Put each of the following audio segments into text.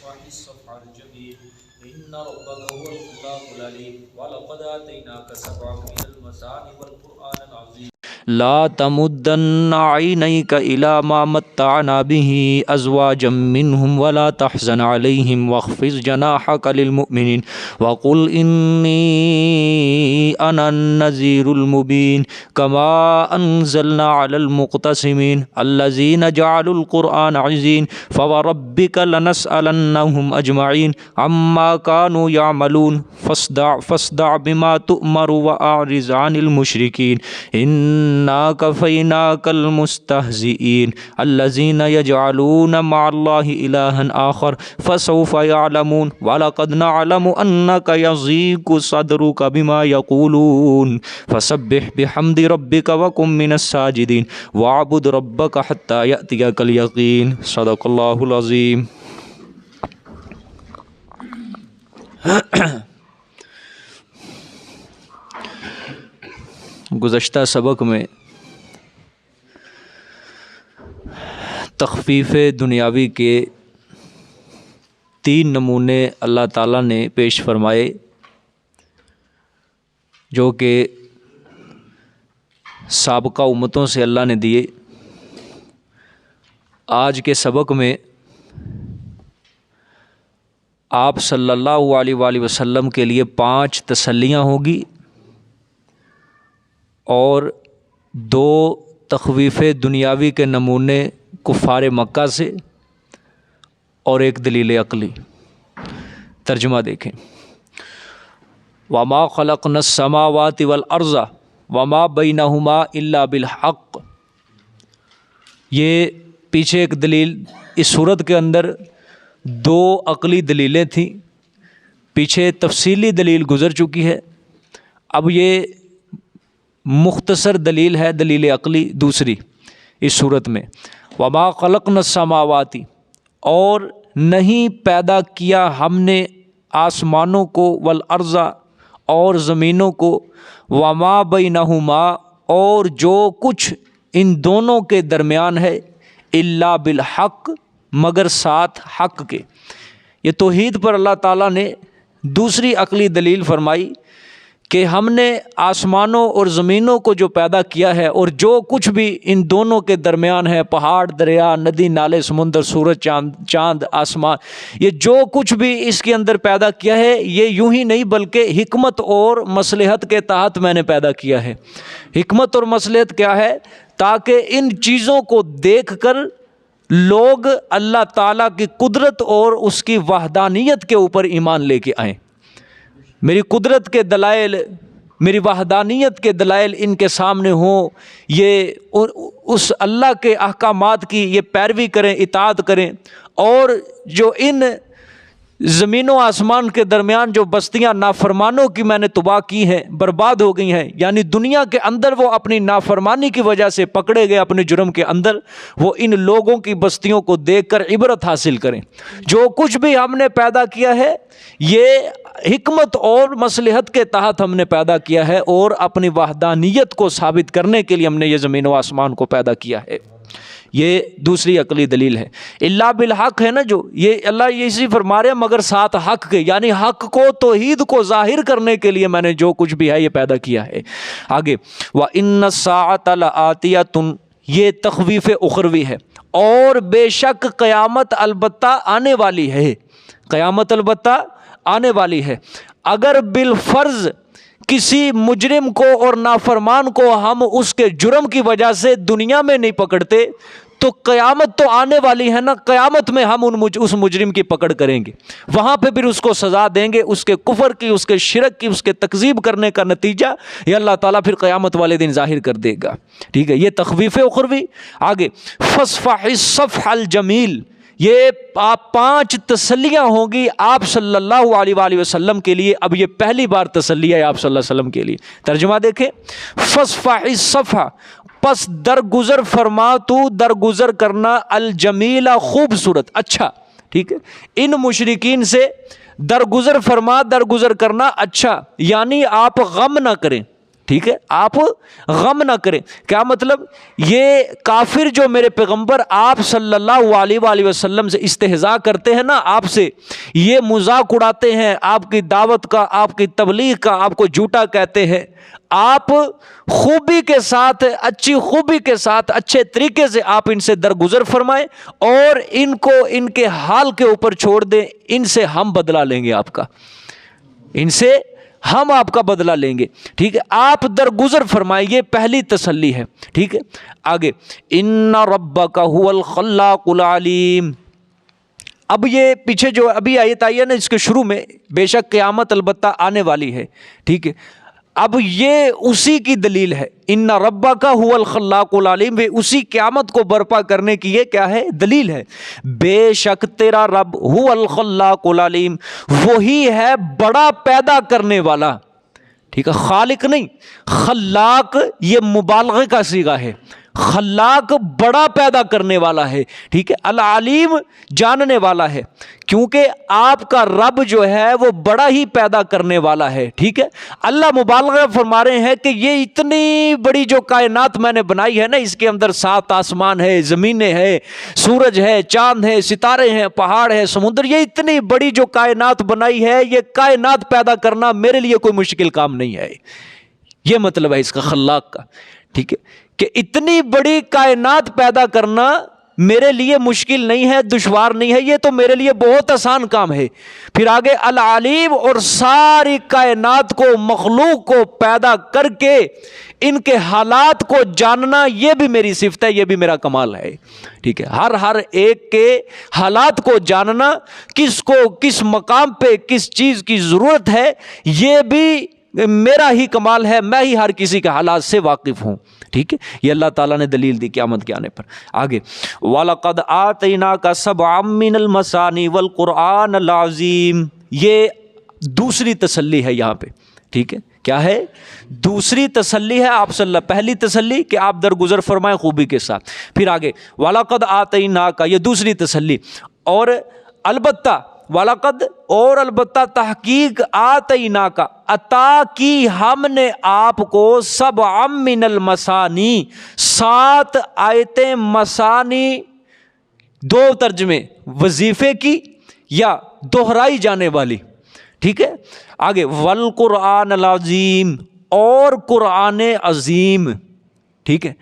فاصفح الصفح الجميل إن ربك هو الخلاق العليم ولقد آتيناك سبعا من المثاني والقرآن العظيم لا تمدن عينيك إلى ما متعنا به أزواجا منهم ولا تحزن عليهم واخفض جناحك للمؤمنين وقل إني أنا النذير المبين كما أنزلنا على المقتسمين الذين جعلوا القرآن عزين فوربك لنسألنهم أجمعين عما كانوا يعملون فاصدع بما تؤمر وأعرض عن المشركين إنا كفيناك المستهزئين الذين يجعلون مع الله إلها آخر فسوف يعلمون ولقد نعلم أنك يضيق صدرك بما يقولون فسبح بحمد ربك وكن من الساجدين واعبد ربك حتى يأتيك اليقين صدق الله العظيم. گزشتہ سبق میں تخفیف دنیاوی کے 3 نمونے اللہ تعالیٰ نے پیش فرمائے جو کہ سابقہ امتوں سے اللہ نے دیے. آج کے سبق میں آپ صلی اللہ علیہ وآلہ وسلم کے لیے 5 تسلیاں ہوگی اور 2 تخویف دنیاوی کے نمونے کفار مکہ سے اور 1 دلیل عقلی. ترجمہ دیکھیں. وما خلقنا السماوات والارض وما بینہما الا بالحق. یہ پیچھے ایک دلیل اس صورت کے اندر 2 عقلی دلیلیں تھیں. پیچھے تفصیلی دلیل گزر چکی ہے. اب یہ مختصر دلیل ہے دلیل عقلی دوسری اس صورت میں. وما خلقنا السماوات اور نہیں پیدا کیا ہم نے آسمانوں کو والارض اور زمینوں کو وما بینہما اور جو کچھ ان دونوں کے درمیان ہے الا بالحق مگر ساتھ حق کے. یہ توحید پر اللہ تعالیٰ نے دوسری عقلی دلیل فرمائی کہ ہم نے آسمانوں اور زمینوں کو جو پیدا کیا ہے اور جو کچھ بھی ان دونوں کے درمیان ہے پہاڑ دریا ندی نالے سمندر سورج چاند آسمان یہ جو کچھ بھی اس کے اندر پیدا کیا ہے یہ یوں ہی نہیں بلکہ حکمت اور مصلحت کے تحت میں نے پیدا کیا ہے. حکمت اور مصلحت کیا ہے؟ تاکہ ان چیزوں کو دیکھ کر لوگ اللہ تعالیٰ کی قدرت اور اس کی وحدانیت کے اوپر ایمان لے کے آئیں. میری قدرت کے دلائل میری وحدانیت کے دلائل ان کے سامنے ہوں. یہ اس اللہ کے احکامات کی یہ پیروی کریں اطاعت کریں. اور جو ان زمین و آسمان کے درمیان جو بستیاں نافرمانوں کی میں نے تباہ کی ہیں برباد ہو گئی ہیں یعنی دنیا کے اندر وہ اپنی نافرمانی کی وجہ سے پکڑے گئے اپنے جرم کے اندر وہ ان لوگوں کی بستیوں کو دیکھ کر عبرت حاصل کریں. جو کچھ بھی ہم نے پیدا کیا ہے یہ حکمت اور مصلحت کے تحت ہم نے پیدا کیا ہے اور اپنی وحدانیت کو ثابت کرنے کے لیے ہم نے یہ زمین و آسمان کو پیدا کیا ہے. یہ دوسری عقلی دلیل ہے. الا بالحق ہے نا جو یہ اللہ یہ اسی فرما رہے ہیں مگر ساتھ حق کے یعنی حق کو توحید کو ظاہر کرنے کے لیے میں نے جو کچھ بھی ہے یہ پیدا کیا ہے. آگے وَإِنَّ السَّاعَةَ لَآتِيَةٌ یہ تخویف اخروی ہے اور بے شک قیامت البتہ آنے والی ہے. قیامت البتہ آنے والی ہے. اگر بالفرض کسی مجرم کو اور نافرمان کو ہم اس کے جرم کی وجہ سے دنیا میں نہیں پکڑتے تو قیامت تو آنے والی ہے نا. قیامت میں ہم اس مجرم کی پکڑ کریں گے وہاں پہ پھر اس کو سزا دیں گے. اس کے کفر کی اس کے شرک کی اس کے تکذیب کرنے کا نتیجہ یہ اللہ تعالیٰ پھر قیامت والے دن ظاہر کر دے گا. ٹھیک ہے یہ تخویف اخروی. آگے فاصفح الصفح الجمیل یہ 5 تسلیاں ہوں گی آپ صلی اللہ علیہ وآلہ وسلم کے لیے. اب یہ پہلی بار تسلی ہے آپ صلی اللہ علیہ وسلم کے لیے. ترجمہ دیکھیں. فاصفح الصفح پس درگزر فرما تو درگزر کرنا الجمیل خوبصورت اچھا. ٹھیک ہے ان مشرکین سے درگزر فرما درگزر کرنا اچھا یعنی آپ غم نہ کریں ٹھیک ہے، آپ غم نہ کریں۔ کیا مطلب؟ یہ کافر جو میرے پیغمبر آپ صلی اللہ علیہ وآلہ وسلم سے استہزاء کرتے ہیں نا، آپ سے یہ مذاق اڑاتے ہیں آپ کی دعوت کا، آپ کی تبلیغ کا، آپ کو جھوٹا کہتے ہیں، آپ خوبی کے ساتھ، اچھی خوبی کے ساتھ، اچھے طریقے سے آپ ان سے درگزر فرمائیں اور ان کو ان کے حال کے اوپر چھوڑ دیں۔ ان سے ہم بدلہ لیں گے آپ کا، ان سے ہم آپ کا بدلہ لیں گے، ٹھیک ہے، آپ درگزر فرمائیں۔ یہ پہلی تسلی ہے، ٹھیک ہے۔ آگے ان ربک هو الخلاق العلیم۔ اب یہ پیچھے جو ابھی آیت آئی ہے نا، اس کے شروع میں بے شک قیامت البتہ آنے والی ہے، ٹھیک ہے، اب یہ اسی کی دلیل ہے۔ ان ربک هو الخلاق العلیم، اسی قیامت کو برپا کرنے کی یہ کیا ہے؟ دلیل ہے۔ بے شک تیرا رب هو الخلاق العلیم، وہی ہے بڑا پیدا کرنے والا، ٹھیک ہے، خالق نہیں، خلاق یہ مبالغے کا صیغہ ہے، خلاق بڑا پیدا کرنے والا ہے، ٹھیک ہے، العلیم جاننے والا ہے، کیونکہ آپ کا رب جو ہے وہ بڑا ہی پیدا کرنے والا ہے، ٹھیک ہے۔ اللہ مبالغہ فرما رہے ہیں کہ یہ اتنی بڑی جو کائنات میں نے بنائی ہے نا، اس کے اندر 7 آسمان ہے، زمینیں ہے، سورج ہے، چاند ہے، ستارے ہیں، پہاڑ ہے، سمندر، یہ اتنی بڑی جو کائنات بنائی ہے، یہ کائنات پیدا کرنا میرے لیے کوئی مشکل کام نہیں ہے۔ یہ مطلب ہے اس کا خلاق کا، ٹھیک ہے، کہ اتنی بڑی کائنات پیدا کرنا میرے لیے مشکل نہیں ہے، دشوار نہیں ہے، یہ تو میرے لیے بہت آسان کام ہے۔ پھر آگے العلیم، اور ساری کائنات کو، مخلوق کو پیدا کر کے ان کے حالات کو جاننا، یہ بھی میری صفت ہے، یہ بھی میرا کمال ہے، ٹھیک ہے۔ ہر ایک کے حالات کو جاننا، کس کو کس مقام پہ کس چیز کی ضرورت ہے، یہ بھی میرا ہی کمال ہے، میں ہی ہر کسی کے حالات سے واقف ہوں، ٹھیک ہے۔ یہ اللہ تعالیٰ نے دلیل دی قیامت کے آنے پر۔ آگے وَلَقَدْ آتَيْنَاكَ سَبْعًا مِّنَ الْمَثَانِي وَالْقُرْآنَ الْعَظِيمِ، یہ دوسری تسلی ہے یہاں پہ، ٹھیک ہے۔ کیا ہے؟ دوسری تسلی ہے آپ صلی اللہ، پہلی تسلی کہ آپ درگزر فرمائیں خوبی کے ساتھ، پھر آگے وَلَقَدْ آتَيْنَاكَ، یہ دوسری تسلی، اور البتہ وَلَقَدْ، اور البتہ تحقیق، آتَيْنَاكَ، عطا کی ہم نے آپ کو، سبعا من المثانی، 7 آیتیں، مثانی 2 ترجمے، وظیفے کی یا دہرائی جانے والی، ٹھیک ہے۔ آگے والقرآن العظیم، اور قرآن عظیم، ٹھیک ہے،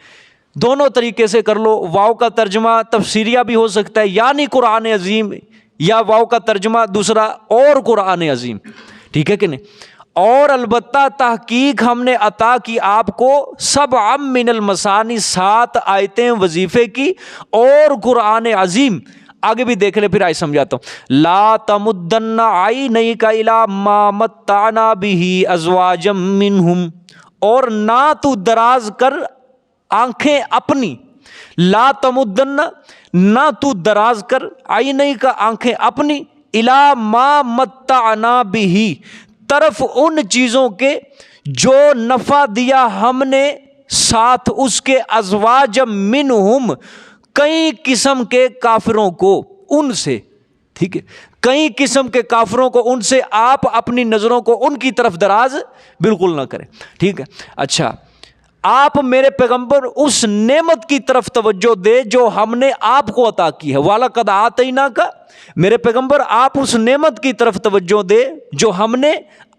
دونوں طریقے سے کر لو۔ واو کا ترجمہ تفسیریہ بھی ہو سکتا ہے، یعنی قرآن عظیم، یا واو کا ترجمہ دوسرا اور قرآن عظیم، ٹھیک ہے کہ نہیں۔ اور البتہ تحقیق ہم نے عطا کی آپ کو، سبعا من المثانی، 7 آیتیں وظیفے کی اور قرآن عظیم۔ آگے بھی دیکھ لیں، پھر آئے سمجھاتا ہوں۔ لا تمدن عینیک الی ما متعنا بہ ازواجا منہم، اور نہ تو دراز کر آنکھیں اپنی، لا تمدن، نہ تو دراز کر، عینیک، آنکھیں اپنی، الی ما متعنا بہ، طرف ان چیزوں کے جو نفع دیا ہم نے ساتھ اس کے، ازواج منہم، کئی قسم کے کافروں کو ان سے، ٹھیک ہے، کئی قسم کے کافروں کو ان سے، آپ اپنی نظروں کو ان کی طرف دراز بالکل نہ کریں، ٹھیک ہے۔ اچھا، آپ میرے پیغمبر اس نعمت کی طرف توجہ دے جو ہم نے آپ کو عطا کی ہے۔ وَلَقَدْ آتَيْنَاكَ، میرے پیغمبر آپ اس نعمت کی طرف توجہ دے جو ہم نے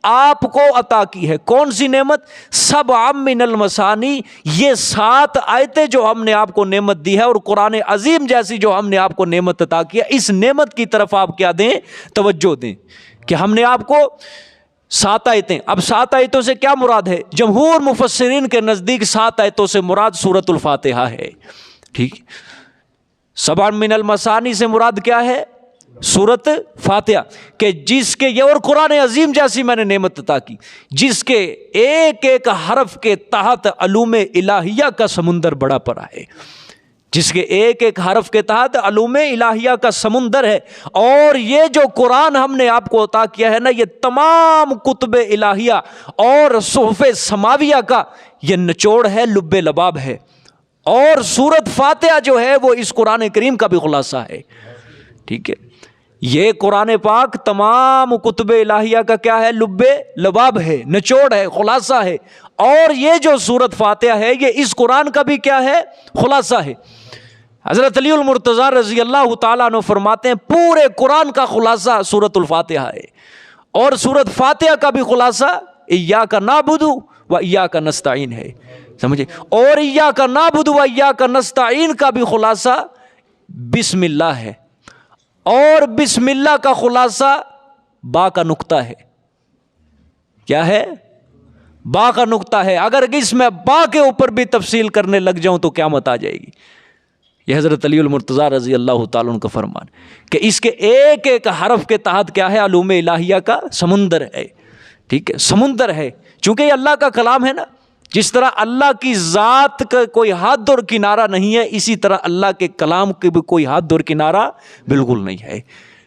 آپ کو عطا کی ہے۔ کون سی نعمت؟ سبعا من المثانی، یہ 7 آیتیں جو ہم نے آپ کو نعمت دی ہے، اور قرآن عظیم جیسی جو ہم نے آپ کو نعمت عطا کی ہے، اس نعمت کی طرف آپ کیا دیں؟ توجہ دیں کہ ہم نے آپ کو 7 آیتیں۔ اب 7 آیتوں سے کیا مراد ہے؟ جمہور مفسرین کے نزدیک 7 آیتوں سے مراد سورۃ الفاتحہ ہے، ٹھیک۔ سبعا من المثانی سے مراد کیا ہے؟ سورۃ فاتحہ، کہ جس کے، یہ اور قرآن عظیم جیسی میں نے نعمت عطا کی، جس کے ایک ایک حرف کے تحت علوم الہیہ کا سمندر بڑا پڑا ہے، جس کے ایک ایک حرف کے تحت علوم الہیہ کا سمندر ہے۔ اور یہ جو قرآن ہم نے آپ کو عطا کیا ہے نا، یہ تمام کتب الہیہ اور صحف سماویہ کا یہ نچوڑ ہے، لب لباب ہے، اور سورۃ فاتحہ جو ہے وہ اس قرآن کریم کا بھی خلاصہ ہے، ٹھیک ہے۔ یہ قرآن پاک تمام کتب الہیہ کا کیا ہے؟ لب لباب ہے، نچوڑ ہے، خلاصہ ہے. اور یہ جو سورت فاتحہ ہے یہ اس قرآن کا بھی کیا ہے؟ خلاصہ ہے. حضرت علی المرتضیٰ رضی اللہ تعالیٰ عنہ فرماتے ہیں پورے قرآن کا خلاصہ سورت الفاتحہ ہے، اور سورت فاتحہ کا بھی خلاصہ ایاک نعبد و ایاک نستعین ہے. سمجھے؟ اور ایاک نعبد و ایاک نستعین کا بھی خلاصہ بسم اللہ ہے، اور بسم اللہ کا خلاصہ با کا نقطہ ہے. کیا ہے؟ با کا نقطہ ہے. اگر اس میں با کے اوپر بھی تفصیل کرنے لگ جاؤں تو قیامت آ جائے گی. یہ حضرت علی المرتضیٰ رضی اللہ تعالیٰ عنہ کا فرمان کہ اس کے ایک ایک حرف کے تحت کیا ہے؟ علوم الہیہ کا سمندر ہے. ٹھیک ہے، سمندر ہے. چونکہ یہ اللہ کا کلام ہے نا، جس طرح اللہ کی ذات کا کوئی حد اور کنارہ نہیں ہے، اسی طرح اللہ کے کلام کے بھی کوئی حد اور کنارہ بالکل نہیں ہے.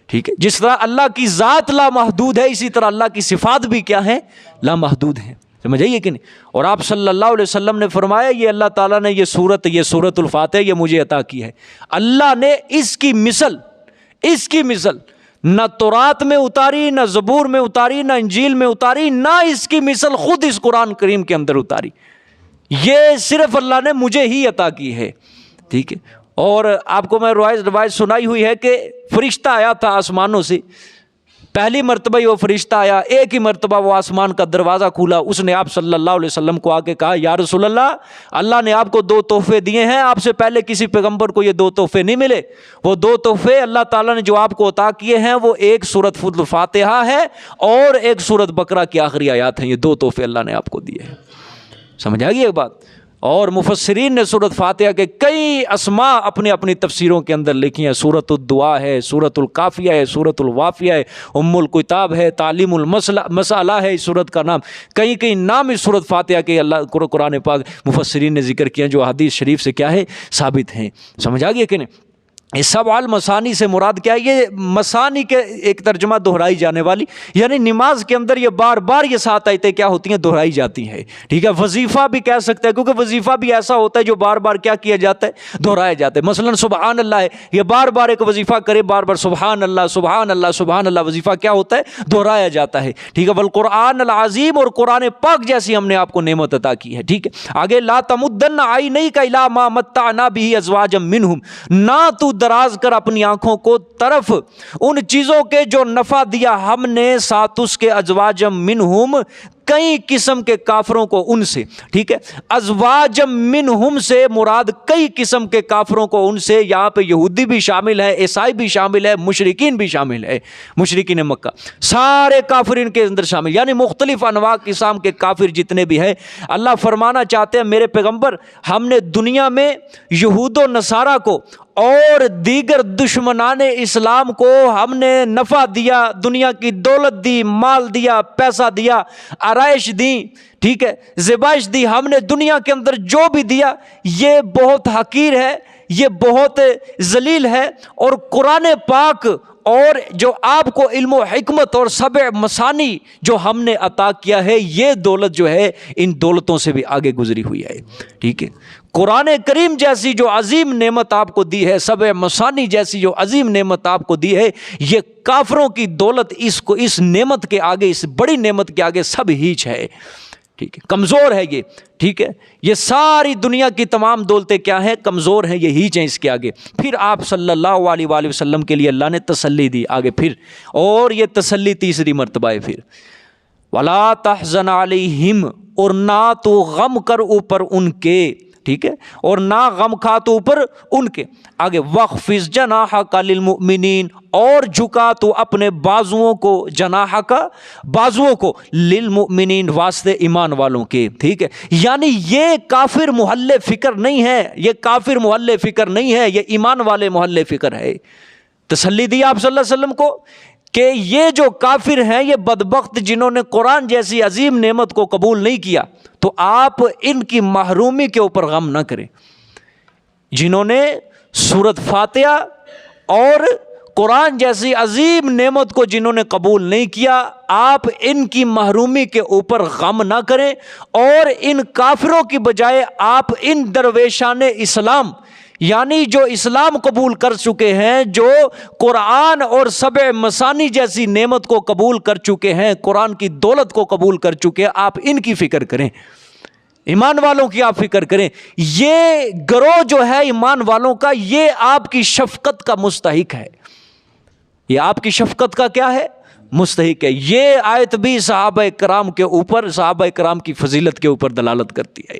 ٹھیک ہے، جس طرح اللہ کی ذات لامحدود ہے، اسی طرح اللہ کی صفات بھی کیا ہے؟ لامحدود ہیں. سمجھ آئیے کہ نہیں؟ اور آپ صلی اللہ علیہ وسلم نے فرمایا یہ اللہ تعالیٰ نے یہ سورت الفاتحہ یہ مجھے عطا کی ہے. اللہ نے اس کی مثل نہ تورات میں اتاری، نہ زبور میں اتاری، نہ انجیل میں اتاری، نہ اس کی مثل خود اس قرآن کریم کے اندر اتاری. یہ صرف اللہ نے مجھے ہی عطا کی ہے. ٹھیک ہے، اور آپ کو میں روایت سنائی ہوئی ہے کہ فرشتہ آیا تھا آسمانوں سے. پہلی مرتبہ وہ فرشتہ آیا، ایک ہی مرتبہ وہ آسمان کا دروازہ کھولا. اس نے آپ صلی اللہ علیہ وسلم کو آ کے کہا یا رسول اللہ، اللہ نے آپ کو 2 تحفے دیے ہیں، آپ سے پہلے کسی پیغمبر کو یہ 2 تحفے نہیں ملے. وہ 2 تحفے اللہ تعالیٰ نے جو آپ کو عطا کیے ہیں وہ ایک سورت الفاتحہ ہے اور ایک سورت بقرہ کی آخری آیات ہیں. یہ 2 تحفے اللہ نے آپ کو دیے ہیں. سمجھ آ گئی ایک بات؟ اور مفسرین نے سورت فاتحہ کے کئی اسماء اپنی اپنی تفسیروں کے اندر لکھی ہیں. سورت الدعا ہے، سورت الکافیہ ہے، سورت الوافیہ ہے، ام الکتاب ہے، تعلیم المسئلہ ہے اس سورت کا نام. کئی نام اس سورت فاتحہ کے اللہ قرآن پاک مفسرین نے ذکر کیا جو حدیث شریف سے کیا ہے؟ ثابت ہیں. سمجھ آ گیا کہ نہیں؟ یہ سب المثانی سے مراد کیا ہے؟ یہ مثانی کے ایک ترجمہ دہرائی جانے والی، یعنی نماز کے اندر یہ بار بار یہ 7 آیتیں کیا ہوتی ہیں؟ دہرائی جاتی ہیں. ٹھیک ہے، وظیفہ بھی کہہ سکتے ہیں کیونکہ وظیفہ بھی ایسا ہوتا ہے جو بار بار کیا کیا جاتا ہے؟ دہرایا جاتا ہے. مثلا سبحان اللہ ہے، یہ بار بار ایک وظیفہ کرے، بار بار سبحان اللہ سبحان اللہ سبحان اللہ، وظیفہ کیا ہوتا ہے؟ دہرایا جاتا ہے. ٹھیک ہے، والقرآن العظیم، اور قرآن پاک جیسی ہم نے آپ کو نعمت عطا کی ہے. ٹھیک ہے، آگے لا تمدن عینیک الی ما متعنا به ازواجا منہم، نہ تو دراز کر اپنی آنکھوں کو طرف ان چیزوں کے جو نفع دیا ہم نے ساتھ اس کے ازواجم منہم، کئی قسم کے کافروں کو ان سے. ٹھیک ہے، ازواجم منہم سے مراد کئی قسم کے کافروں کو ان سے. یہاں پہ یہودی بھی شامل ہے، عیسائی بھی شامل ہے، مشرکین بھی شامل ہے. مشرکین مکہ سارے کافر ان کے اندر شامل، یعنی مختلف انواع قسم کے کافر جتنے بھی ہیں. اللہ فرمانا چاہتے ہیں میرے پیغمبر، ہم نے دنیا میں یہود و نصارہ کو اور دیگر دشمنان اسلام کو ہم نے نفع دیا، دنیا کی دولت دی، مال دیا، پیسہ دیا، آرائش دی، ٹھیک ہے، زیبائش دی. ہم نے دنیا کے اندر جو بھی دیا یہ بہت حقیر ہے، یہ بہت ذلیل ہے. اور قرآن پاک اور جو آپ کو علم و حکمت اور 7 مثانی جو ہم نے عطا کیا ہے، یہ دولت جو ہے ان دولتوں سے بھی آگے گزری ہوئی ہے. ٹھیک ہے، قرآن کریم جیسی جو عظیم نعمت آپ کو دی ہے، 7 مثانی جیسی جو عظیم نعمت آپ کو دی ہے، یہ کافروں کی دولت اس نعمت کے آگے، اس بڑی نعمت کے آگے سب ہیچ ہے. ٹھیک ہے، کمزور ہے یہ. ٹھیک ہے، یہ ساری دنیا کی تمام دولتیں کیا ہیں؟ کمزور ہیں، یہ ہیچ ہیں اس کے آگے. پھر آپ صلی اللہ علیہ وآلہ وسلم کے لیے اللہ نے تسلی دی آگے پھر، اور یہ تسلی تیسری مرتبہ ہے پھر. وَلَا تَحْزَنْ عَلَيْهِمْ، اور نہ تو غم کر اوپر ان کے. ٹھیک ہے، اور نہ غم کھا تو اوپر ان کے. آگے وَخْفِضْ جَنَاحَكَ لِلْمُؤْمِنِينَ، اور جھکا تو اپنے بازوؤں کو، جناح کا بازوؤں کو، للمؤمنین واسطے ایمان والوں کے. ٹھیک ہے، یعنی یہ کافر محل فکر نہیں ہے، یہ کافر محل فکر نہیں ہے، یہ ایمان والے محل فکر ہے. تسلی دی آپ صلی اللہ علیہ وسلم کو کہ یہ جو کافر ہیں، یہ بدبخت جنہوں نے قرآن جیسی عظیم نعمت کو قبول نہیں کیا، تو آپ ان کی محرومی کے اوپر غم نہ کریں. جنہوں نے سورت فاتحہ اور قرآن جیسی عظیم نعمت کو جنہوں نے قبول نہیں کیا، آپ ان کی محرومی کے اوپر غم نہ کریں، اور ان کافروں کی بجائے آپ ان درویشان اسلام، یعنی جو اسلام قبول کر چکے ہیں، جو قرآن اور سبع مثانی جیسی نعمت کو قبول کر چکے ہیں، قرآن کی دولت کو قبول کر چکے ہیں، آپ ان کی فکر کریں، ایمان والوں کی آپ فکر کریں۔ یہ گروہ جو ہے ایمان والوں کا، یہ آپ کی شفقت کا مستحق ہے، یہ آپ کی شفقت کا کیا ہے؟ مستحق ہے۔ یہ آیت بھی صحابہ کرام کے اوپر، صحابہ کرام کی فضیلت کے اوپر دلالت کرتی ہے،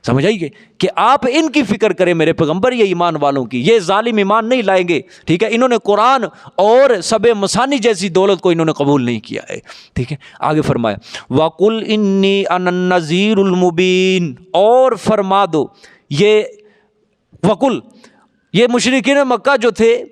سمجھ آئیے کہ آپ ان کی فکر کریں میرے پیغمبر، یہ ایمان والوں کی، یہ ظالم ایمان نہیں لائیں گے، ٹھیک ہے؟ انہوں نے قرآن اور سبع مثانی جیسی دولت کو انہوں نے قبول نہیں کیا ہے، ٹھیک ہے؟ آگے فرمایا وَقُلْ إِنِّي أَنَا النَّذِيرُ الْمُبِينُ، اور فرما دو، یہ وَقُلْ، یہ مشرکین مکہ جو تھے،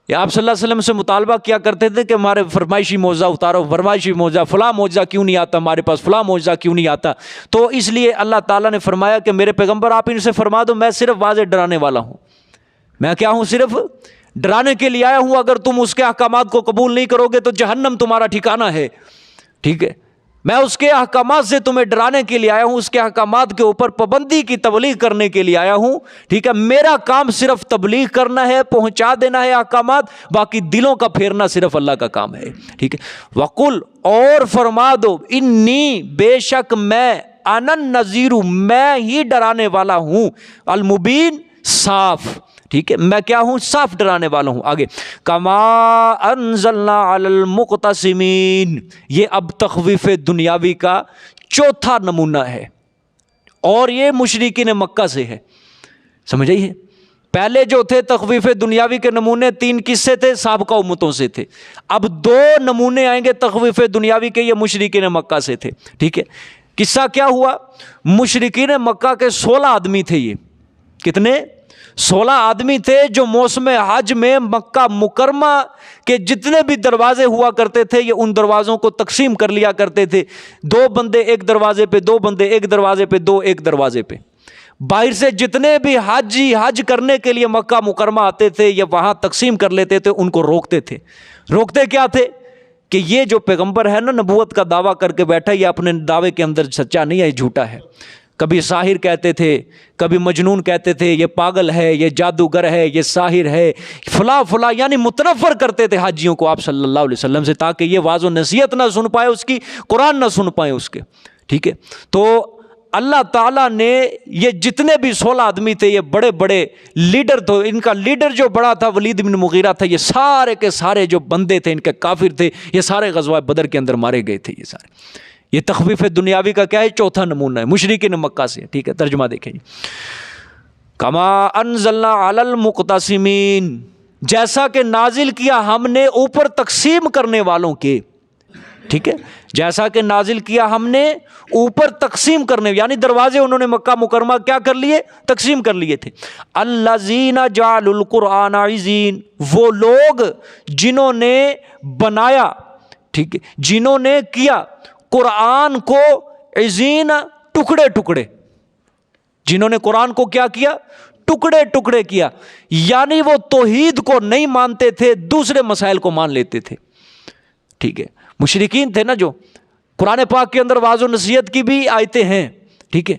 یہ آپ صلی اللہ علیہ وسلم سے مطالبہ کیا کرتے تھے کہ ہمارے فرمائشی معجزہ اتارو، فرمائشی معجزہ، فلاں معجزہ کیوں نہیں آتا ہمارے پاس، فلاں معجزہ کیوں نہیں آتا؟ تو اس لیے اللہ تعالیٰ نے فرمایا کہ میرے پیغمبر آپ ان سے فرما دو میں صرف واضح ڈرانے والا ہوں، میں کیا ہوں؟ صرف ڈرانے کے لیے آیا ہوں، اگر تم اس کے احکامات کو قبول نہیں کرو گے تو جہنم تمہارا ٹھکانہ ہے، ٹھیک ہے؟ میں اس کے احکامات سے تمہیں ڈرانے کے لیے آیا ہوں، اس کے احکامات کے اوپر پابندی کی تبلیغ کرنے کے لیے آیا ہوں، ٹھیک ہے؟ میرا کام صرف تبلیغ کرنا ہے، پہنچا دینا ہے احکامات، باقی دلوں کا پھیرنا صرف اللہ کا کام ہے، ٹھیک ہے؟ وَقُلْ، اور فرما دو، انی، بے شک میں، انا النذیر، میں ہی ڈرانے والا ہوں، المبین، صاف، ٹھیک ہے؟ میں کیا ہوں؟ صاف ڈرانے والا ہوں۔ آگے کما انزلنا علی المقتسمین، یہ اب تخویف دنیاوی کا چوتھا نمونہ ہے، اور یہ مشرکین مکہ سے ہے، سمجھ آئیے؟ پہلے جو تھے تخویف دنیاوی کے نمونے 3 کس سے تھے؟ سابقہ امتوں سے تھے، اب 2 نمونے آئیں گے تخویف دنیاوی کے، یہ مشرکین مکہ سے تھے، ٹھیک ہے؟ قصہ کیا ہوا؟ مشرکین مکہ کے 16 آدمی تھے، یہ کتنے؟ 16 آدمی تھے جو موسم حج میں مکہ مکرمہ کے جتنے بھی دروازے ہوا کرتے تھے، یہ ان دروازوں کو تقسیم کر لیا کرتے تھے، 2 بندے ایک دروازے پہ، 2 بندے ایک دروازے پہ، 2 ایک دروازے پہ۔ باہر سے جتنے بھی حج کرنے کے لیے مکہ مکرمہ آتے تھے، یہ وہاں تقسیم کر لیتے تھے، ان کو روکتے تھے۔ روکتے کیا تھے؟ کہ یہ جو پیغمبر ہے نا، نبوت کا دعویٰ کر کے بیٹھا، یہ اپنے دعوے کے اندر سچا نہیں ہے، یہ جھوٹا ہے۔ کبھی ساحر کہتے تھے، کبھی مجنون کہتے تھے، یہ پاگل ہے، یہ جادوگر ہے، یہ ساحر ہے، فلاں فلاں، یعنی متنفر کرتے تھے حاجیوں کو آپ صلی اللہ علیہ وسلم سے، تاکہ یہ واعظ و نصیحت نہ سن پائے اس کی، قرآن نہ سن پائے اس کے، ٹھیک ہے؟ تو اللہ تعالیٰ نے یہ جتنے بھی 16 آدمی تھے، یہ بڑے بڑے لیڈر تھے، ان کا لیڈر جو بڑا تھا ولید بن مغیرہ تھا، یہ سارے کے سارے جو بندے تھے ان کے کافر تھے، یہ سارے غزوہ بدر کے اندر مارے گئے تھے، یہ سارے۔ یہ تخویف دنیاوی کا کیا ہے؟ چوتھا نمونہ ہے، مشرکین مکہ سے، ٹھیک ہے؟ ترجمہ دیکھیں جی، کما انزلنا علی المقتسمین، جیسا کہ نازل کیا ہم نے اوپر تقسیم کرنے والوں کے، ٹھیک ہے؟ جیسا کہ نازل کیا ہم نے اوپر تقسیم کرنے، یعنی دروازے انہوں نے مکہ مکرمہ کیا کر لیے؟ تقسیم کر لیے تھے۔ الذین جعلوا القرآن عضین، وہ لوگ جنہوں نے بنایا، ٹھیک ہے، جنہوں نے کیا قرآن کو عضین، ٹکڑے ٹکڑے، جنہوں نے قرآن کو کیا کیا؟ ٹکڑے ٹکڑے کیا، یعنی وہ توحید کو نہیں مانتے تھے، دوسرے مسائل کو مان لیتے تھے، ٹھیک ہے؟ مشرکین تھے نا، جو قرآن پاک کے اندر واعظ و نصیحت کی بھی آیتیں ہیں، ٹھیک ہے،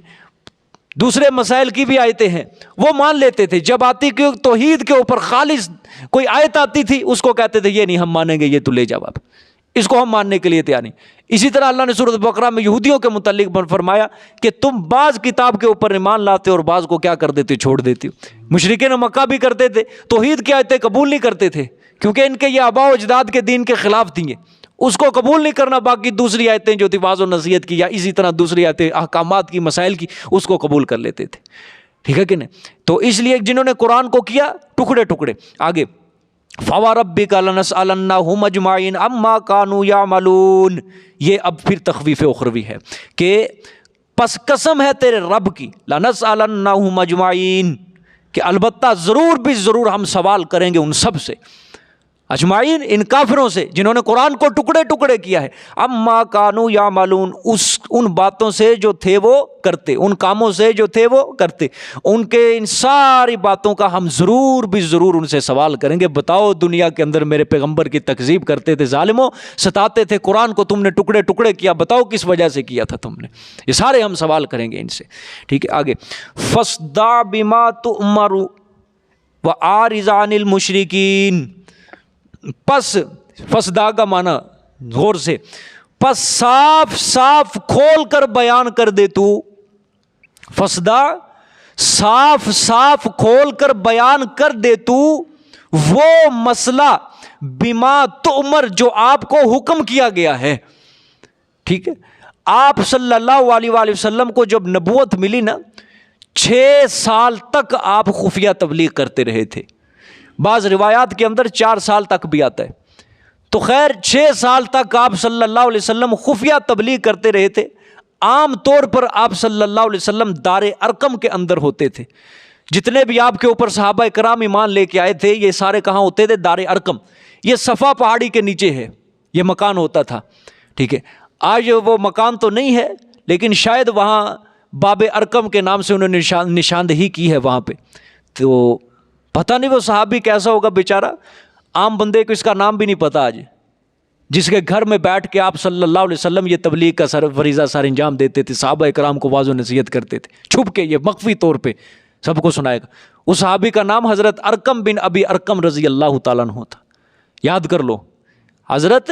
دوسرے مسائل کی بھی آیتیں ہیں، وہ مان لیتے تھے۔ جب آتی کہ توحید کے اوپر خالص کوئی آیت آتی تھی، اس کو کہتے تھے یہ نہیں ہم مانیں گے، یہ تو لے جاؤ آپ، اس کو ہم ماننے کے لیے تیار نہیں۔ اسی طرح اللہ نے سورۃ بقرہ میں یہودیوں کے متعلق فرمایا کہ تم بعض کتاب کے اوپر ایمان لاتے اور بعض کو کیا کر دیتے؟ چھوڑ دیتے ہو۔ مشرکین مکہ بھی کرتے تھے، توحید کی آیتیں قبول نہیں کرتے تھے، کیونکہ ان کے یہ آباء و اجداد کے دین کے خلاف تھیں، اس کو قبول نہیں کرنا، باقی دوسری آیتیں جو تھی واعظ و نصیحت کی، یا اسی طرح دوسری آیتیں احکامات کی، مسائل کی، اس کو قبول کر لیتے تھے، ٹھیک ہے کہ نہیں؟ تو اس لیے جنہوں نے قرآن کو کیا ٹکڑے ٹکڑے۔ آگے فَوَرَبِّكَ لَنَسْأَلَنَّهُمْ أَجْمَعِينَ عَمَّا كَانُوا يَعْمَلُونَ، یہ اب پھر تخویف اخروی ہے کہ پس قسم ہے تیرے رب کی، لَنَسْأَلَنَّهُمْ أَجْمَعِينَ، کہ البتہ ضرور بھی ضرور ہم سوال کریں گے ان سب سے، اجمعین، ان کافروں سے جنہوں نے قرآن کو ٹکڑے ٹکڑے کیا ہے، اما کانوا یعملون، ان باتوں سے جو تھے وہ کرتے، ان کاموں سے جو تھے وہ کرتے، ان کے ان ساری باتوں کا ہم ضرور بھی ضرور ان سے سوال کریں گے۔ بتاؤ دنیا کے اندر میرے پیغمبر کی تکذیب کرتے تھے ظالموں، ستاتے تھے، قرآن کو تم نے ٹکڑے ٹکڑے کیا، بتاؤ کس وجہ سے کیا تھا تم نے؟ یہ سارے ہم سوال کریں گے ان سے، ٹھیک ہے؟ آگے فاصدع بما تؤمر، وَأَعْرِضْ عَنِ الْمُشْرِكِينَ، پس فسدا کا معنی غور سے، پس صاف صاف کھول کر بیان کر دے تو، فسدا صاف صاف کھول کر بیان کر دے تو وہ مسئلہ بما تؤمر جو آپ کو حکم کیا گیا ہے. ٹھیک ہے، آپ صلی اللہ علیہ وآلہ وسلم کو جب نبوت ملی نا، 6 سال تک آپ خفیہ تبلیغ کرتے رہے تھے، بعض روایات کے اندر 4 سال تک بھی آتا ہے. تو خیر 6 سال تک آپ صلی اللہ علیہ وسلم خفیہ تبلیغ کرتے رہے تھے. عام طور پر آپ صلی اللہ علیہ وسلم دار ارقم کے اندر ہوتے تھے. جتنے بھی آپ کے اوپر صحابہ کرام ایمان لے کے آئے تھے یہ سارے کہاں ہوتے تھے؟ دار ارقم. یہ صفا پہاڑی کے نیچے ہے یہ مکان ہوتا تھا. ٹھیک ہے، آج وہ مکان تو نہیں ہے لیکن شاید وہاں باب ارقم کے نام سے انہوں نے نشاندہی کی ہے وہاں پہ. تو پتہ نہیں وہ صحابی کیسا ہوگا بیچارہ، عام بندے کو اس کا نام بھی نہیں پتا آج، جس کے گھر میں بیٹھ کے آپ صلی اللہ علیہ وسلم یہ تبلیغ کا فریضہ سر انجام دیتے تھے، صحابہ کرام کو واضح نصیحت کرتے تھے چھپ کے، یہ مخفی طور پہ سب کو سنائے گا. اس صحابی کا نام حضرت ارقم بن ابی ارقم رضی اللہ تعالیٰ عنہ تھا. یاد کر لو، حضرت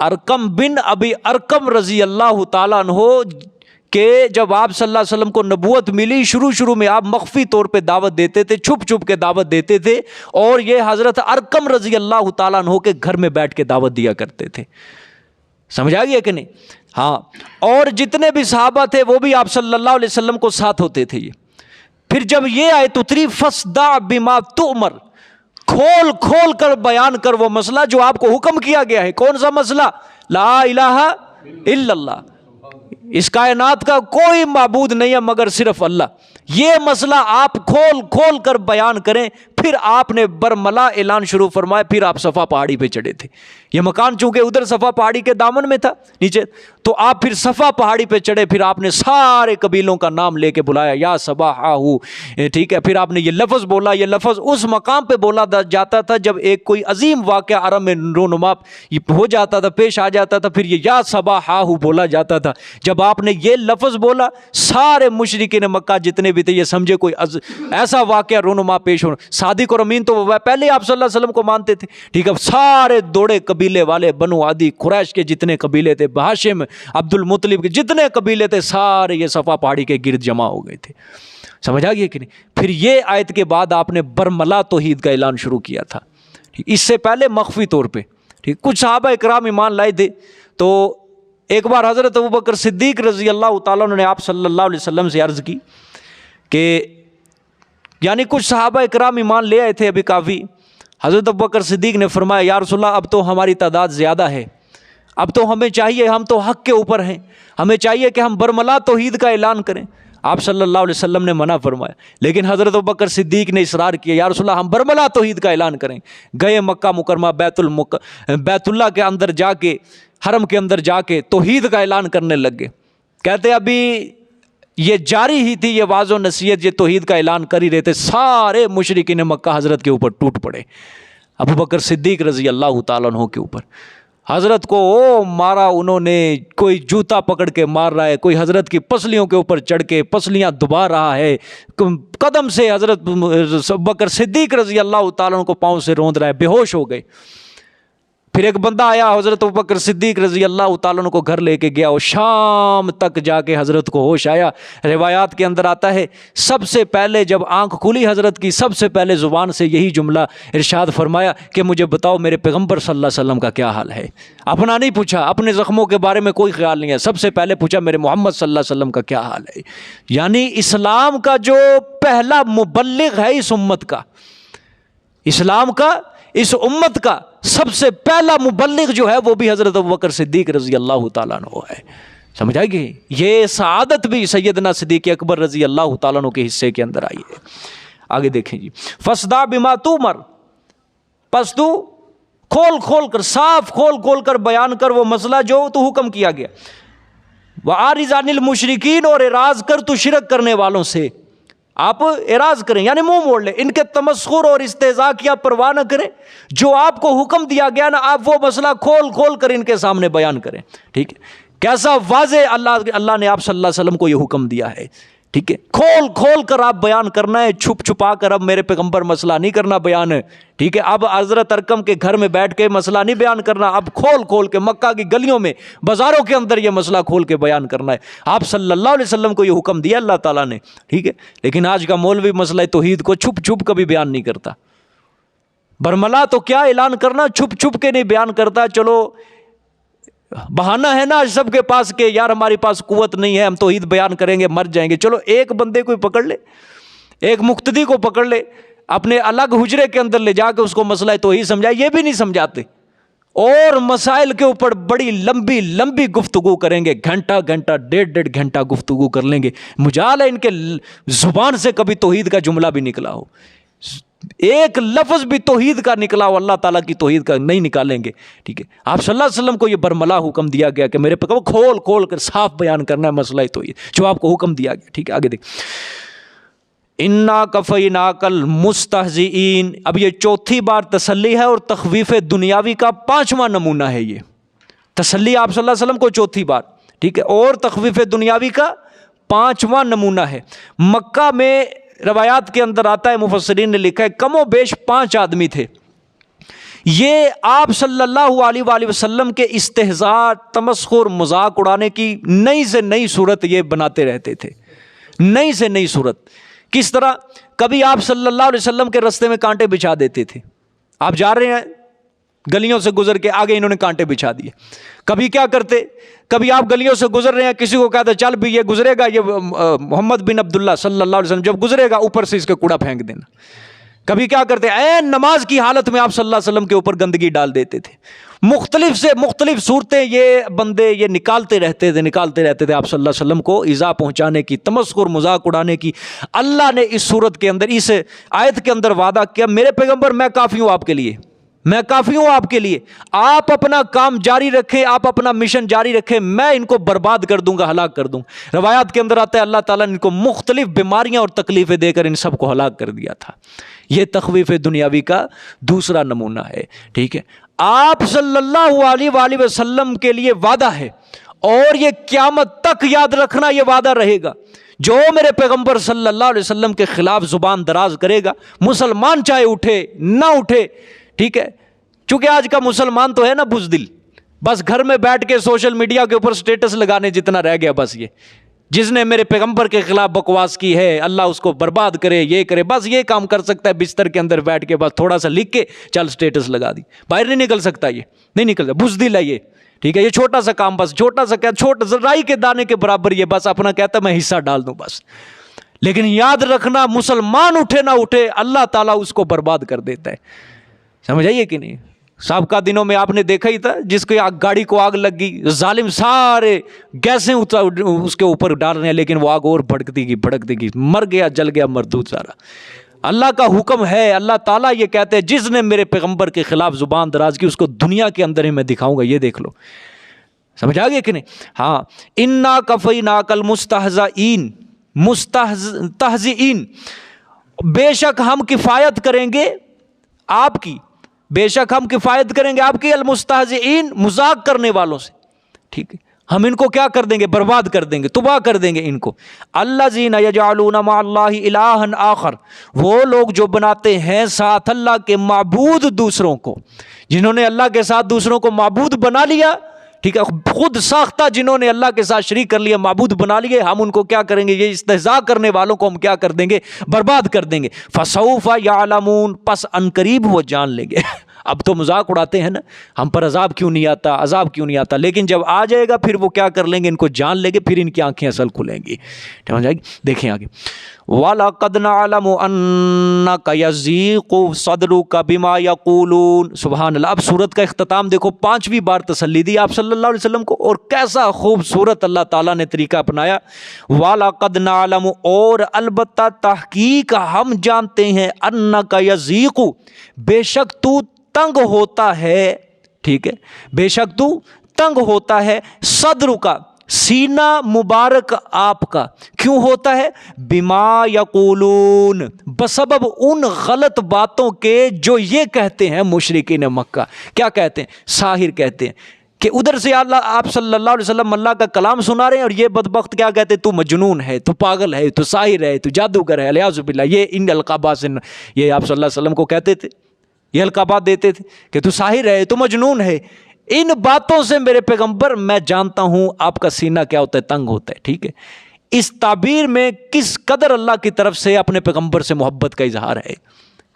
ارقم بن ابی ارقم رضی اللہ تعالیٰ عنہ کہ جب آپ صلی اللہ علیہ وسلم کو نبوت ملی، شروع میں آپ مخفی طور پہ دعوت دیتے تھے، چھپ کے دعوت دیتے تھے، اور یہ حضرت ارقم رضی اللہ تعالیٰ عنہ کے گھر میں بیٹھ کے دعوت دیا کرتے تھے. سمجھ آ گیا کہ نہیں؟ ہاں. اور جتنے بھی صحابہ تھے وہ بھی آپ صلی اللہ علیہ وسلم کو ساتھ ہوتے تھے. یہ پھر جب یہ آیت اتری فصدع بما تؤمر، کھول کر بیان کر وہ مسئلہ جو آپ کو حکم کیا گیا ہے. کون سا مسئلہ؟ لا الہ الا اللہ، اس کائنات کا کوئی معبود نہیں ہے مگر صرف اللہ. یہ مسئلہ آپ کھول کر بیان کریں. پھر آپ نے برملا اعلان شروع فرمایا. پھر آپ صفا پہاڑی پہ چڑھے تھے. یہ مکان چونکہ ادھر صفا پہاڑی کے دامن میں تھا نیچے، تو آپ پھر صفا پہاڑی پہ چڑھے. پھر آپ نے سارے قبیلوں کا نام لے کے بلایا، یا صباحہ. ٹھیک ہے، پھر آپ نے یہ لفظ بولا. یہ لفظ اس مقام پہ بولا جاتا تھا جب ایک کوئی عظیم واقعہ عرب میں رونما ہو جاتا تھا، پیش آ جاتا تھا، پھر یہ یا صباحہ بولا جاتا تھا. جب آپ نے یہ لفظ بولا، سارے مشرکین مکہ جتنے بھی تھے یہ سمجھے کوئی ایسا واقعہ رونما پیش ہونا. صادق اور امین تو پہلے آپ صلی اللہ علیہ وسلم کو مانتے تھے. ٹھیک ہے، سارے دوڑے قبیلے والے، بنو عدی، قریش کے جتنے قبیلے تھے، ہاشم، عبد المطلب کے جتنے قبیلے تھے، سارے یہ صفا پہاڑی کے گرد جمع ہو گئے تھے. سمجھ آ گیا کہ نہیں؟ پھر یہ آیت کے بعد آپ نے برملا توحید کا اعلان شروع کیا تھا. اس سے پہلے مخفی طور پہ ٹھیک کچھ صحابہ اکرام ایمان لائے تھے. تو ایک بار حضرت ابوبکر صدیق رضی اللہ تعالیٰ عنہ نے آپ صلی اللہ علیہ وسلم سے عرض کی کہ یعنی کچھ صحابہ اکرام ایمان لے آئے تھے ابھی کافی. حضرت ابوبکر صدیق نے فرمایا یا رسول اللہ اب تو ہماری تعداد زیادہ ہے، اب تو ہمیں چاہیے، ہم تو حق کے اوپر ہیں، ہمیں چاہیے کہ ہم برملا توحید کا اعلان کریں. آپ صلی اللہ علیہ وسلم نے منع فرمایا، لیکن حضرت ابوبکر صدیق نے اصرار کیا یا رسول اللہ ہم برملا توحید کا اعلان کریں. گئے مکہ مکرمہ بیت اللہ کے اندر جا کے، حرم کے اندر جا کے توحید کا اعلان کرنے لگ گئے. کہتے ابھی یہ جاری ہی تھی یہ واضح و نصیحت، یہ توحید کا اعلان کر ہی رہے تھے، سارے مشرکین مکہ حضرت کے اوپر ٹوٹ پڑے، ابوبکر صدیق رضی اللہ تعالیٰ عنہ کے اوپر. حضرت کو مارا انہوں نے، کوئی جوتا پکڑ کے مار رہا ہے، کوئی حضرت کی پسلیوں کے اوپر چڑھ کے پسلیاں دبا رہا ہے، قدم سے حضرت ابوبکر صدیق رضی اللہ تعالیٰ عنہ کو پاؤں سے روند رہا ہے، بے ہوش ہو گئے. پھر ایک بندہ آیا حضرت ابوبکر صدیق رضی اللہ تعالیٰ عنہ کو گھر لے کے گیا، اور شام تک جا کے حضرت کو ہوش آیا. روایات کے اندر آتا ہے سب سے پہلے جب آنکھ کھلی حضرت کی، سب سے پہلے زبان سے یہی جملہ ارشاد فرمایا کہ مجھے بتاؤ میرے پیغمبر صلی اللہ علیہ وسلم کا کیا حال ہے. اپنا نہیں پوچھا، اپنے زخموں کے بارے میں کوئی خیال نہیں ہے، سب سے پہلے پوچھا میرے محمد صلی اللہ علیہ وسلم کا کیا حال ہے. یعنی اسلام کا جو پہلا مبلغ ہے اس امت کا، اسلام کا اس امت کا سب سے پہلا مبلغ جو ہے وہ بھی حضرت ابوبکر صدیق رضی اللہ تعالیٰ عنہ ہے. سمجھ آئے گی؟ یہ سعادت بھی سیدنا صدیق اکبر رضی اللہ تعالیٰ عنہ کے حصے کے اندر آئی ہے. آگے دیکھیں جی، فصدع بما تؤمر، پس تو کھول کر، صاف کھول کر بیان کر وہ مسئلہ جو تو حکم کیا گیا. وَأَعْرِضْ عَنِ الْمُشْرِكِينَ، اور اعراض کر تو شرک کرنے والوں سے. آپ اعراض کریں یعنی منہ موڑ لیں، ان کے تمسخر اور استہزاء کی آپ پرواہ نہ کریں. جو آپ کو حکم دیا گیا نا، آپ وہ مسئلہ کھول کر ان کے سامنے بیان کریں. ٹھیک ہے، کیسا واضح اللہ نے آپ صلی اللہ علیہ وسلم کو یہ حکم دیا ہے ٹھیک ہے، کھول کھول کر آپ بیان کرنا ہے، چھپ چھپا کر اب میرے پیغمبر مسئلہ نہیں کرنا بیان ہے، ٹھیک ہے، اب حضرت ارقم کے گھر میں بیٹھ کے مسئلہ نہیں بیان کرنا، اب کھول کھول کے مکہ کی گلیوں میں بازاروں کے اندر یہ مسئلہ کھول کے بیان کرنا ہے۔ آپ صلی اللہ علیہ وسلم کو یہ حکم دیا اللہ تعالیٰ نے، ٹھیک ہے، لیکن آج کا مولوی مسئلہ توحید کو چھپ چھپ کبھی بیان نہیں کرتا۔ برملا تو کیا اعلان کرنا، چھپ چھپ کے نہیں بیان کرتا۔ چلو بہانہ ہے نا سب کے پاس کہ یار ہمارے پاس قوت نہیں ہے، ہم توحید بیان کریں گے مر جائیں گے، چلو ایک بندے کو پکڑ لے، ایک مقتدی کو پکڑ لے، اپنے الگ حجرے کے اندر لے جا کے اس کو مسئلہ توحید سمجھائے، یہ بھی نہیں سمجھاتے، اور مسائل کے اوپر بڑی لمبی لمبی گفتگو کریں گے، گھنٹہ گھنٹہ ڈیڑھ گھنٹہ گفتگو کر لیں گے، مجال ہے ان کے زبان سے کبھی توحید کا جملہ بھی نکلا ہو، ایک لفظ بھی توحید کا نکلا ہو، اللہ تعالیٰ کی توحید کا نہیں نکالیں گے، ٹھیک ہے۔ آپ صلی اللہ علیہ وسلم کو یہ برملا حکم دیا گیا کہ میرے پیغمبر کھول کھول کر صاف بیان کرنا ہے مسئلہ توحید، جو آپ کو حکم دیا گیا، ٹھیک ہے۔ آگے دیکھ، انا کفیناک المستہزئین، اب یہ چوتھی بار تسلی ہے اور تخویف دنیاوی کا 5واں نمونہ ہے، یہ تسلی آپ صلی اللہ علیہ وسلم کو چوتھی بار، ٹھیک ہے، اور تخویف دنیاوی کا 5واں نمونہ ہے۔ مکہ میں روایات کے اندر آتا ہے، مفسرین نے لکھا ہے کم و بیش 5 آدمی تھے، یہ آپ صلی اللہ علیہ وآلہ وسلم کے استہزاء، تمسخر، مذاق اڑانے کی نئی سے نئی صورت یہ بناتے رہتے تھے، نئی سے نئی صورت۔ کس طرح؟ کبھی آپ صلی اللہ علیہ وسلم کے راستے میں کانٹے بچھا دیتے تھے، آپ جا رہے ہیں گلیوں سے گزر کے، آگے انہوں نے کانٹے بچھا دیے۔ کبھی کیا کرتے، کبھی آپ گلیوں سے گزر رہے ہیں، کسی کو کہتے چل بھی یہ گزرے گا، یہ محمد بن عبداللہ صلی اللہ علیہ وسلم جب گزرے گا اوپر سے اس کے کوڑا پھینک دینا۔ کبھی کیا کرتے، عین نماز کی حالت میں آپ صلی اللہ علیہ وسلم کے اوپر گندگی ڈال دیتے تھے۔ مختلف سے مختلف صورتیں یہ بندے یہ نکالتے رہتے تھے آپ صلی اللہ علیہ وسلم کو ایذا پہنچانے کی، تمسخر مذاق اڑانے کی۔ اللہ نے اس صورت کے اندر، اس آیت کے اندر وعدہ کیا، میرے پیغمبر میں کافی ہوں آپ کے لیے، میں کافی ہوں آپ کے لیے، آپ اپنا کام جاری رکھیں، آپ اپنا مشن جاری رکھیں، میں ان کو برباد کر دوں گا، ہلاک کر دوں گا۔ روایات کے اندر آتا ہے اللہ تعالیٰ نے ان کو مختلف بیماریاں اور تکلیفیں دے کر ان سب کو ہلاک کر دیا تھا۔ یہ تخویف دنیاوی کا دوسرا نمونہ ہے، ٹھیک ہے۔ آپ صلی اللہ علیہ وآلہ وسلم کے لیے وعدہ ہے، اور یہ قیامت تک یاد رکھنا یہ وعدہ رہے گا، جو میرے پیغمبر صلی اللہ علیہ وسلم کے خلاف زبان دراز کرے گا، مسلمان چاہے اٹھے نہ اٹھے، ٹھیک ہے، چونکہ آج کا مسلمان تو ہے نا بزدل، بس گھر میں بیٹھ کے سوشل میڈیا کے اوپر سٹیٹس لگانے جتنا رہ گیا، بس یہ جس نے میرے پیغمبر کے خلاف بکواس کی ہے اللہ اس کو برباد کرے، یہ کرے، بس یہ کام کر سکتا ہے بستر کے اندر بیٹھ کے، بس تھوڑا سا لکھ کے چل سٹیٹس لگا دی، باہر نہیں نکل سکتا، یہ نہیں نکلتا، بزدل ہے یہ، ٹھیک ہے۔ یہ چھوٹا سا کام، بس چھوٹا سا رائی کے دانے کے برابر، یہ بس اپنا کہتا ہے میں حصہ ڈال دوں بس، لیکن یاد رکھنا مسلمان اٹھے نہ اٹھے اللہ تعالیٰ اس کو برباد کر دیتا ہے، سمجھ آئیے کہ نہیں؟ سابقہ دنوں میں آپ نے دیکھا ہی تھا، جس کی گاڑی کو آگ لگ گئی، ظالم سارے گیسیں اس کے اوپر ڈال رہے ہیں، لیکن وہ آگ اور بھڑکتی گئی، مر گیا، جل گیا مردود سارا۔ اللہ کا حکم ہے، اللہ تعالیٰ یہ کہتے ہیں جس نے میرے پیغمبر کے خلاف زبان دراز کی اس کو دنیا کے اندر ہی میں دکھاؤں گا، یہ دیکھ لو، سمجھ آ گیا کہ نہیں؟ ہاں، انا کفیناک المستہزئین، مستہزئین، بے شک ہم کفایت کریں گے آپ کی، بے شک ہم کفایت کریں گے آپ کی، المستہزئین، مذاق کرنے والوں سے، ٹھیک ہے، ہم ان کو کیا کر دیں گے؟ برباد کر دیں گے، تباہ کر دیں گے ان کو۔ الذین یجعلون مع اللہ الہا آخر، وہ لوگ جو بناتے ہیں ساتھ اللہ کے معبود دوسروں کو، جنہوں نے اللہ کے ساتھ دوسروں کو معبود بنا لیا، ٹھیک ہے، خود ساختہ جنہوں نے اللہ کے ساتھ شریک کر لیا، معبود بنا لیے، ہم ان کو کیا کریں گے؟ یہ استہزاء کرنے والوں کو ہم کیا کر دیں گے؟ برباد کر دیں گے۔ فسوف یعلمون، پس عنقریب وہ جان لیں گے۔ اب تو مذاق اڑاتے ہیں نا، ہم پر عذاب کیوں نہیں آتا، عذاب کیوں نہیں آتا، لیکن جب آ جائے گا پھر وہ کیا کر لیں گے؟ ان کو جان لیں گے، پھر ان کی آنکھیں اصل کھلیں گی، سمجھ آئے گی؟ دیکھیں آگے، وَلَقَدْ نَعْلَمُ أَنَّكَ يَضِيقُ صَدْرُكَ بِمَا يَقُولُونَ۔ سبحان اللہ۔ اب سورت کا اختتام دیکھو، 5ویں بار تسلی دی آپ صلی اللہ علیہ وسلم کو، اور کیسا خوبصورت اللہ تعالیٰ نے طریقہ اپنایا۔ وَلَقَدْ نَعْلَمُ، اور البتہ تحقیق ہم جانتے ہیں، أَنَّكَ يَضِيقُ، بے شک تو تنگ ہوتا ہے، ٹھیک ہے، بے شک تو تنگ ہوتا ہے، صدر کا، سینہ مبارک آپ کا، کیوں ہوتا ہے؟ بما یقولون، بسبب ان غلط باتوں کے جو یہ کہتے ہیں مشرکین مکہ۔ کیا کہتے ہیں؟ ساحر کہتے ہیں، کہ ادھر سے آپ صلی اللہ علیہ وسلم اللہ کا کلام سنا رہے ہیں اور یہ بدبخت کیا کہتے تو مجنون ہے، تو پاگل ہے، تو ساحر ہے، تو جادوگر ہے، الیاذ باللہ. یہ ان القابات سے یہ آپ صلی اللہ علیہ وسلم کو کہتے تھے، یہ القابات دیتے تھے کہ تو ساحر ہے، تو مجنون ہے. ان باتوں سے میرے پیغمبر میں جانتا ہوں آپ کا سینہ کیا ہوتا ہے، تنگ ہوتا ہے. ٹھیک ہے، اس تعبیر میں کس قدر اللہ کی طرف سے اپنے پیغمبر سے محبت کا اظہار ہے.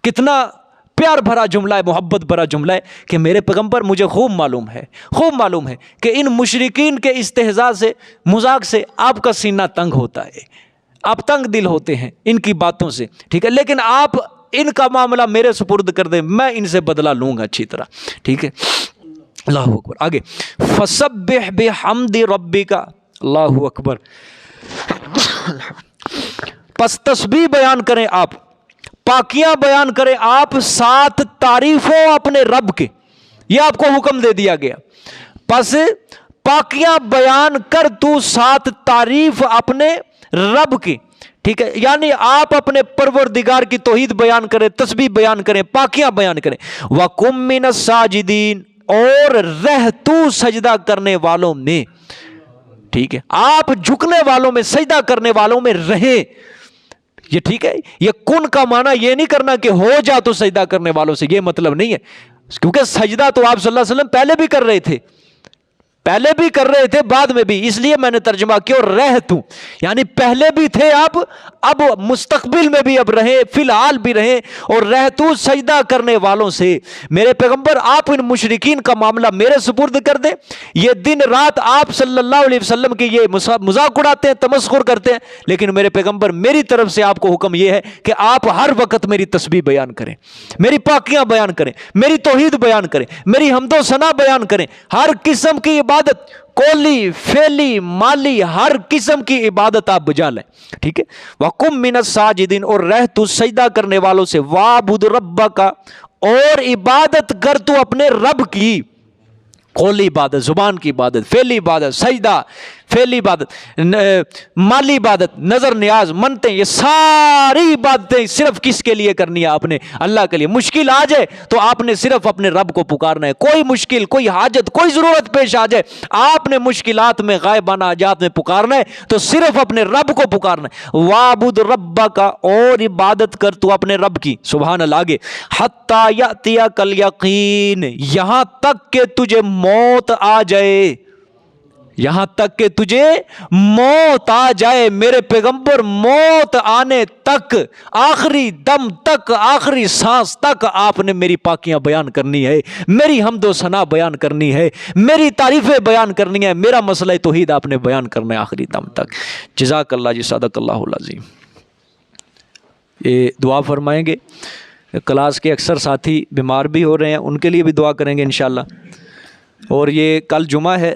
کتنا پیار بھرا جملہ ہے، محبت بھرا جملہ ہے کہ میرے پیغمبر مجھے خوب معلوم ہے کہ ان مشرکین کے استہزاء سے، مذاق سے آپ کا سینہ تنگ ہوتا ہے، آپ تنگ دل ہوتے ہیں ان کی باتوں سے. ٹھیک ہے، لیکن آپ ان کا معاملہ میرے سپرد کر دیں، میں ان سے بدلہ لوں گا اچھی طرح. ٹھیک ہے، اللہ اکبر. آگے فسبح بحمد ربک، اللہ اکبر. پس تسبیح بیان کریں آپ، پاکیاں بیان کریں آپ، ساتھ تعریفوں اپنے رب کے. یہ آپ کو حکم دے دیا گیا، پس پاکیاں بیان کر تو ساتھ تعریف اپنے رب کی. ٹھیک ہے، یعنی آپ اپنے پروردگار کی توحید بیان کریں، تسبیح بیان کریں، پاکیاں بیان کریں. وَقُم مِّنَ السَّاجِدِينَ، اور رہ تو سجدہ کرنے والوں میں. ٹھیک ہے، آپ جھکنے والوں میں، سجدہ کرنے والوں میں رہیں. یہ ٹھیک ہے، یہ کن کا معنی یہ نہیں کرنا کہ ہو جا تو سجدہ کرنے والوں سے، یہ مطلب نہیں ہے، کیونکہ سجدہ تو آپ صلی اللہ علیہ وسلم پہلے بھی کر رہے تھے، بعد میں بھی. اس لیے میں نے ترجمہ کیا رہ تو، یعنی پہلے بھی تھے آپ، اب مستقبل میں بھی اب رہیں، فی الحال بھی رہیں، اور رہ تو سجدہ کرنے والوں سے. میرے پیغمبر آپ ان مشرکین کا معاملہ میرے سپرد کر دیں. یہ دن رات آپ صلی اللہ علیہ وسلم کی یہ مذاق اڑاتے ہیں، تمسخر کرتے ہیں، لیکن میرے پیغمبر میری طرف سے آپ کو حکم یہ ہے کہ آپ ہر وقت میری تسبیح بیان کریں، میری پاکیاں بیان کریں، میری توحید بیان کریں، میری حمد و ثنا بیان کریں. ہر قسم کی عبادت، کولی، فعلی، مالی، ہر قسم کی عبادت آپ بجا لیں. ٹھیک ہے، وَقُم مِّنَ السَّاجِدِينَ، اور رہ تو سجدہ کرنے والوں سے. وَاعْبُدْ رَبَّكَ، اور عبادت کر تو اپنے رب کی. قولی عبادت، زبان کی عبادت، فعلی عبادت، سجدہ، فعلی عبادت، مالی عبادت، نظر نیاز، منتیں، یہ ساری عبادتیں صرف کس کے لیے کرنی ہے؟ آپ نے اللہ کے لیے. مشکل آ جائے تو آپ نے صرف اپنے رب کو پکارنا ہے. کوئی مشکل، کوئی حاجت، کوئی ضرورت پیش آ جائے، آپ نے مشکلات میں، غائبانہ حاجات میں پکارنا ہے تو صرف اپنے رب کو پکارنا ہے. وَاعْبُدْ رَبَّكَ، اور عبادت کر تو اپنے رب کی. سبحان اللہ. آگے حَتَّى يَأْتِيَكَ الْيَقِينُ، یہاں تک کہ تجھے موت آ جائے، یہاں تک کہ تجھے موت آ جائے. میرے پیغمبر موت آنے تک، آخری دم تک، آخری سانس تک آپ نے میری پاکیاں بیان کرنی ہے، میری حمد و ثنا بیان کرنی ہے، میری تعریفیں بیان کرنی ہے، میرا مسئلہ توحید آپ نے بیان کرنا ہے آخری دم تک. جزاک اللہ جی، صدق اللہ العظیم. یہ دعا فرمائیں گے. کلاس کے اکثر ساتھی بیمار بھی ہو رہے ہیں، ان کے لیے بھی دعا کریں گے انشاءاللہ. اور یہ کل جمعہ ہے،